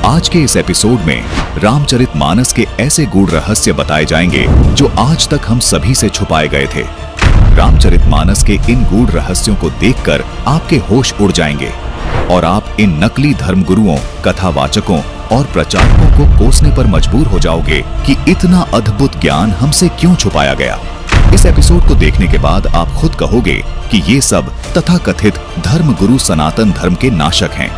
आज के इस एपिसोड में रामचरितमानस के ऐसे गूढ़ रहस्य बताए जाएंगे जो आज तक हम सभी से छुपाए गए थे। रामचरितमानस के इन गूढ़ रहस्यों को देखकर आपके होश उड़ जाएंगे और आप इन नकली धर्मगुरुओं, कथावाचकों और प्रचारकों को कोसने पर मजबूर हो जाओगे कि इतना अद्भुत ज्ञान हमसे क्यों छुपाया गया। इस एपिसोड को देखने के बाद आप खुद कहोगे कि ये सब तथाकथित धर्मगुरु सनातन धर्म के नाशक हैं।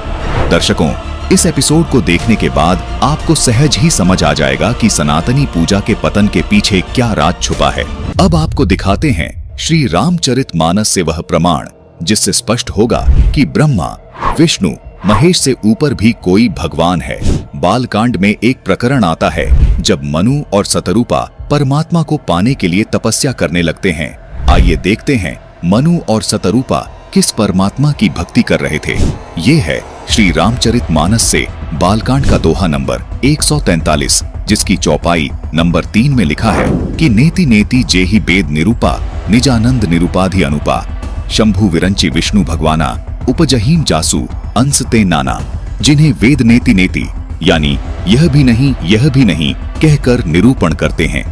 दर्शकों, इस एपिसोड को देखने के बाद आपको सहज ही समझ आ जाएगा कि सनातनी पूजा के पतन के पीछे क्या राज छुपा है। अब आपको दिखाते हैं श्री रामचरितमानस से वह प्रमाण जिससे स्पष्ट होगा कि ब्रह्मा, विष्णु, महेश से ऊपर भी कोई भगवान है। बालकांड में एक प्रकरण आता है जब मनु और शतरूपा परमात्मा को पाने के लिए तपस्या करने लगते हैं। आइए देखते हैं मनु और शतरूपा किस परमात्मा की भक्ति कर रहे थे। ये है श्री रामचरितमानस से बालकांड का दोहा नंबर 143, जिसकी चौपाई नंबर 3 में लिखा है कि नेति नेति जेहि वेद निरूपा, निजानंद निरूपाधि अनुपा, शंभु विरंचि विष्णु भगवाना, उपजहीम जासु अंश ते नाना। जिन्हें वेद नेति नेति यानी यह भी नहीं कहकर निरूपण करते हैं,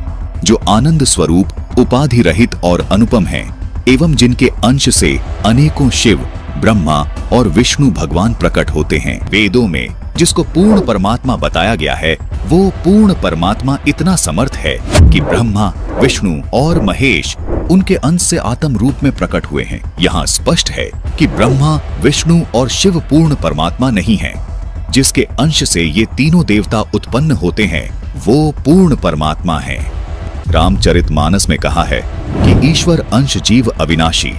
जो आनंद स्वरूप, उपाधि रहित और अनुपम हैं, एवं जिनके अंश से अनेकों शिव, ब्रह्मा और विष्णु भगवान प्रकट होते हैं। वेदों में जिसको पूर्ण परमात्मा बताया गया है, वो पूर्ण परमात्मा इतना समर्थ है कि ब्रह्मा, विष्णु और महेश उनके अंश से आत्म रूप में प्रकट हुए हैं। यहाँ स्पष्ट है कि ब्रह्मा, विष्णु और शिव पूर्ण परमात्मा नहीं है। जिसके अंश से ये तीनों देवता उत्पन्न होते हैं, वो पूर्ण परमात्मा है। रामचरितमानस में कहा है कि ईश्वर अंश जीव अविनाशी,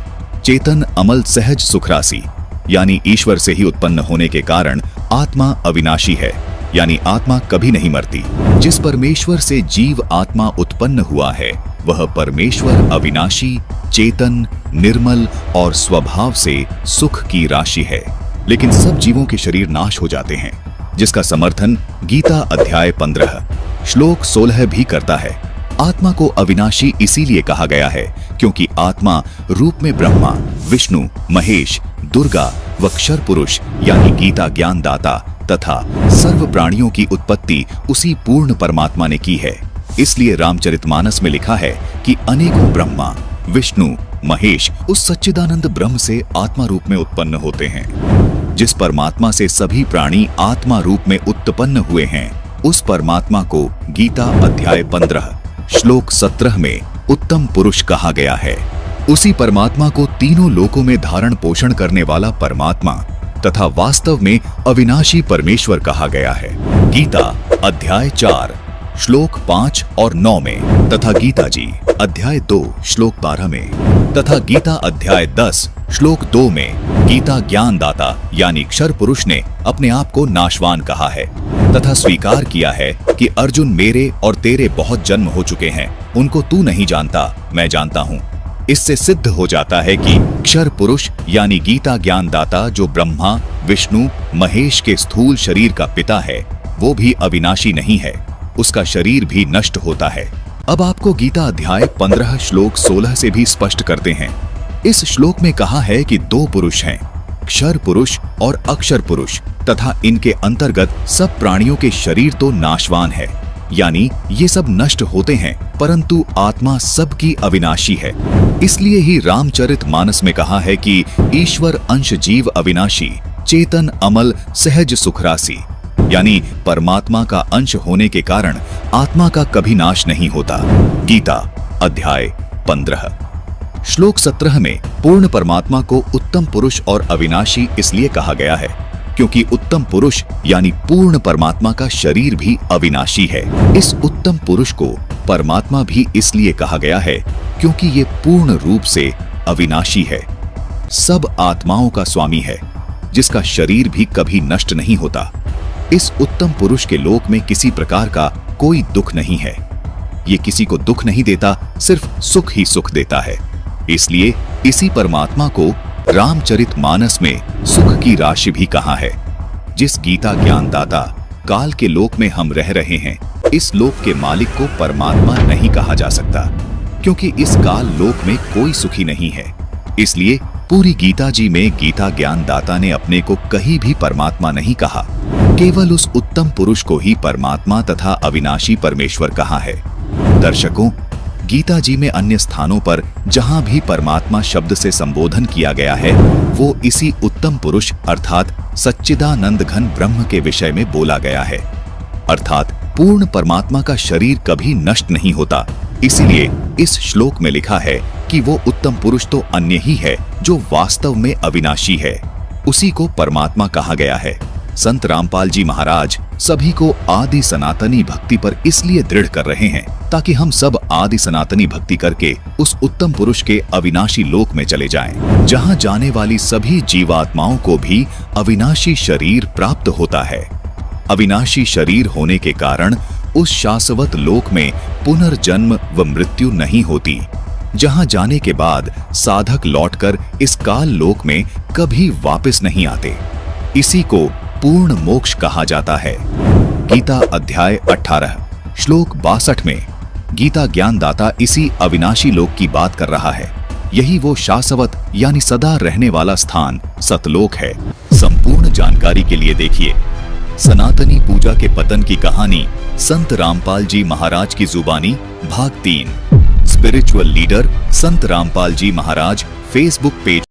चेतन अमल सहज सुखरासी, यानी ईश्वर से ही उत्पन्न होने के कारण आत्मा अविनाशी है, यानी आत्मा कभी नहीं मरती। जिस परमेश्वर से जीव आत्मा उत्पन्न हुआ है, वह परमेश्वर अविनाशी, चेतन, निर्मल और स्वभाव से सुख की राशि है। लेकिन सब जीवों के शरीर नाश हो जाते हैं, जिसका समर्थन गीता अध्याय 15 श्लोक 16 भी करता है। आत्मा को अविनाशी इसीलिए कहा गया है क्योंकि आत्मा रूप में ब्रह्मा, विष्णु, महेश, दुर्गा व क्षर पुरुष यानी गीता ज्ञान दाता तथा सर्व प्राणियों की उत्पत्ति उसी पूर्ण परमात्मा ने की है। इसलिए रामचरितमानस में लिखा है कि अनेकों ब्रह्मा, विष्णु, महेश उस सच्चिदानंद ब्रह्म से आत्मा रूप में उत्पन्न होते हैं। जिस परमात्मा से सभी प्राणी आत्मा रूप में उत्पन्न हुए हैं, उस परमात्मा को गीता अध्याय 15 श्लोक 17 में उत्तम पुरुष कहा गया है। उसी परमात्मा को तीनों लोकों में धारण पोषण करने वाला परमात्मा तथा वास्तव में अविनाशी परमेश्वर कहा गया है। गीता अध्याय 4 श्लोक 5 और 9 में तथा गीता जी अध्याय 2 श्लोक 12 में तथा गीता अध्याय 10 श्लोक 2 में गीता ज्ञान दाता यानी क्षर पुरुष ने अपने आप को नाशवान कहा है तथा स्वीकार किया है कि अर्जुन, मेरे और तेरे बहुत जन्म हो चुके हैं, उनको तू नहीं जानता, मैं जानता हूँ। इससे सिद्ध हो जाता है कि क्षर पुरुष यानी गीता ज्ञान दाता जो ब्रह्मा, विष्णु, महेश के स्थूल शरीर का पिता है, वो भी अविनाशी नहीं है, उसका शरीर भी नष्ट होता है। अब आपको गीता अध्याय 15 श्लोक 16 से भी स्पष्ट करते हैं। इस श्लोक में कहा है कि दो पुरुष हैं, क्षर पुरुष और अक्षर पुरुष, तथा इनके अंतर्गत सब प्राणियों के शरीर तो नाशवान है, यानी ये सब नष्ट होते हैं, परंतु आत्मा सबकी अविनाशी है। इसलिए ही रामचरितमानस में कहा है कि ईश्वर अंश जीव अविनाशी, चेतन अमल सहज सुखरासी, यानी परमात्मा का अंश होने के कारण आत्मा का कभी नाश नहीं होता। गीता अध्याय 15 श्लोक 17 में पूर्ण परमात्मा को उत्तम पुरुष और अविनाशी इसलिए कहा गया है क्योंकि उत्तम पुरुष यानी पूर्ण परमात्मा का शरीर भी अविनाशी है। इस उत्तम पुरुष को परमात्मा भी इसलिए कहा गया है क्योंकि ये पूर्ण रूप से अविनाशी है, सब आत्माओं का स्वामी है, जिसका शरीर भी कभी नष्ट नहीं होता। इस उत्तम पुरुष के लोक में किसी प्रकार का कोई दुख नहीं है। ये किसी को दुख नहीं देता, सिर्फ सुख ही सुख देता है। इसलिए इसी परमात्मा को रामचरितमानस में सुख की राशि भी कहा है। जिस गीता ज्ञान दाता काल के लोक में हम रह रहे हैं, इस लोक के मालिक को परमात्मा नहीं कहा जा सकता क्योंकि इस काल लोक में कोई सुखी नहीं है। इसलिए पूरी गीता जी में गीता ज्ञान दाता ने अपने को कहीं भी परमात्मा नहीं कहा। केवल उस उत्तम पुरुष को ही परमात्मा तथा अविनाशी परमेश्वर कहा है। दर्शकों, गीता जी में अन्य स्थानों पर जहां भी परमात्मा शब्द से संबोधन किया गया है, वो इसी उत्तम पुरुष अर्थात सच्चिदानंद घन ब्रह्म के विषय में बोला गया है। अर्थात पूर्ण परमात्मा का शरीर कभी नष्ट नहीं होता। इसीलिए इस श्लोक में लिखा है कि वो उत्तम पुरुष तो अन्य ही है जो वास्तव में अविनाशी है, उसी को परमात्मा कहा गया है। संत रामपाल जी महाराज सभी को आदि सनातनी भक्ति पर इसलिए दृढ़ कर रहे हैं ताकि हम सब आदि सनातनी भक्ति करके उस उत्तम पुरुष के अविनाशी लोक में चले जाएं, जहां जाने वाली सभी जीवात्माओं को भी अविनाशी शरीर प्राप्त होता है। अविनाशी शरीर होने के कारण उस शाश्वत लोक में पुनर्जन्म व मृत्यु नहीं होती, जहां जाने के बाद साधक लौटकर इस काल लोक में कभी वापस नहीं आते। इसी को पूर्ण मोक्ष कहा जाता है। गीता अध्याय 18 श्लोक 62 में गीता ज्ञानदाता इसी अविनाशी लोक की बात कर रहा है। यही वो शाश्वत यानी सदा रहने वाला स्थान सतलोक है। संपूर्ण जानकारी के लिए देखिए सनातनी पूजा के पतन की कहानी, संत रामपाल जी महाराज की जुबानी, भाग 3। स्पिरिचुअल लीडर संत रामपाल जी महाराज, फेसबुक पेज।